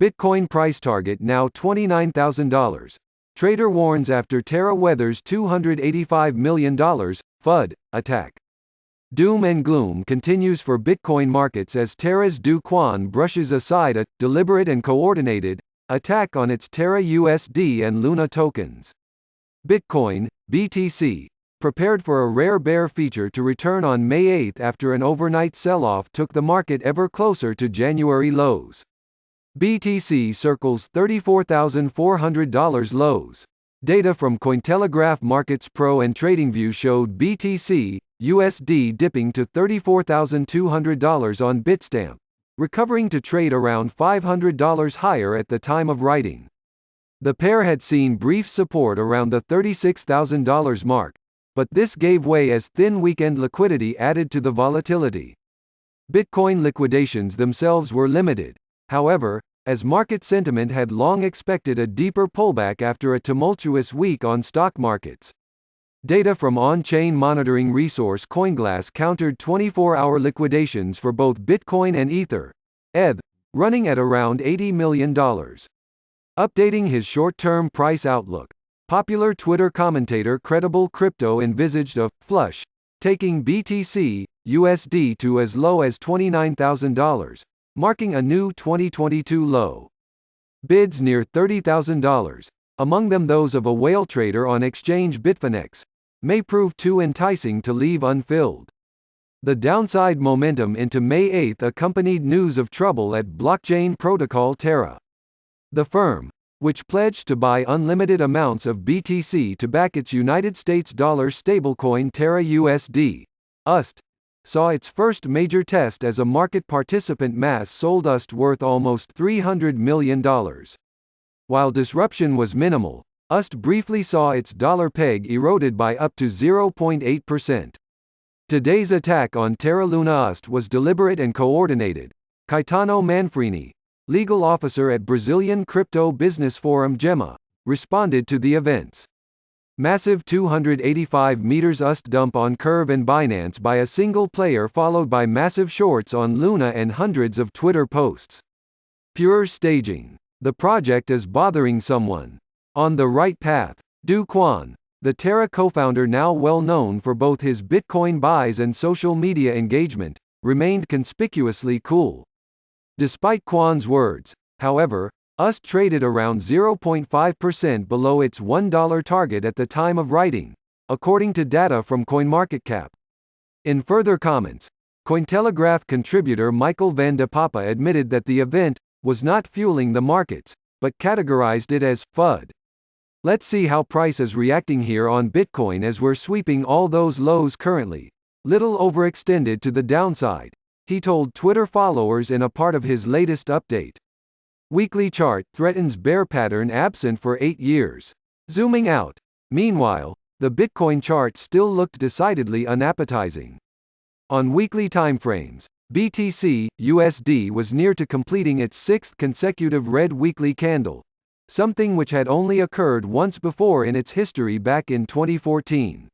Bitcoin price target now $29,000. Trader warns after Terra weathers $285 million Fud attack. Doom and gloom continues for Bitcoin markets as Terra's dogecoin brushes aside a deliberate and coordinated attack on its Terra USD and Luna tokens. Bitcoin, BTC, prepared for a rare bear feature to return on May 8 after an overnight sell-off took the market ever closer to January lows. BTC circles $34,400 lows. Data from Cointelegraph Markets Pro and TradingView showed BTC USD dipping to $34,200 on Bitstamp, recovering to trade around $500 higher at the time of writing. The pair had seen brief support around the $36,000 mark, but this gave way as thin weekend liquidity added to the volatility. Bitcoin liquidations themselves were limited, however, as market sentiment had long expected a deeper pullback after a tumultuous week on stock markets. Data from on-chain monitoring resource CoinGlass countered 24-hour liquidations for both Bitcoin and Ether, ETH, running at around $80 million. Updating his short-term price outlook, popular Twitter commentator Credible Crypto envisaged a flush, taking BTC USD to as low as $29,000, marking a new 2022 low. Bids near $30,000, among them those of a whale trader on exchange Bitfinex, may prove too enticing to leave unfilled. The downside momentum into May 8 accompanied news of trouble at blockchain protocol Terra. The firm, which pledged to buy unlimited amounts of BTC to back its United States dollar stablecoin Terra USD, USD, saw its first major test as a market participant mass sold USD worth almost $300 million. While disruption was minimal, USD briefly saw its dollar peg eroded by up to 0.8%. Today's attack on Terra Luna USD was deliberate and coordinated. Caetano Manfrini, legal officer at Brazilian crypto business forum Gemma, responded to the events. Massive 285 meters USD dump on Curve and Binance by a single player followed by massive shorts on Luna and hundreds of Twitter posts. Pure staging. The project is bothering someone. On the right path. Do Kwon, the Terra co-founder now well known for both his Bitcoin buys and social media engagement, remained conspicuously cool. Despite Kwon's words, however, USD traded around 0.5% below its $1 target at the time of writing, according to data from CoinMarketCap. In further comments, Cointelegraph contributor Michael van de Papa admitted that the event was not fueling the markets, but categorized it as FUD. Let's see how price is reacting here on Bitcoin as we're sweeping all those lows currently, little overextended to the downside, he told Twitter followers in a part of his latest update. Weekly chart threatens bear pattern absent for 8 years. Zooming out. Meanwhile, the Bitcoin chart still looked decidedly unappetizing. On weekly timeframes, BTC USD was near to completing its 6th consecutive red weekly candle, something which had only occurred once before in its history back in 2014.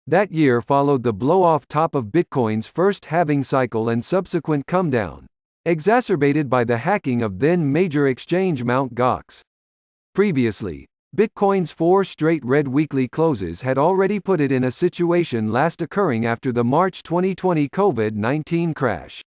That year followed the blow-off top of Bitcoin's first halving cycle and subsequent comedown, exacerbated by the hacking of then major exchange Mt. Gox. Previously, Bitcoin's 4 straight red weekly closes had already put it in a situation last occurring after the March 2020 COVID-19 crash.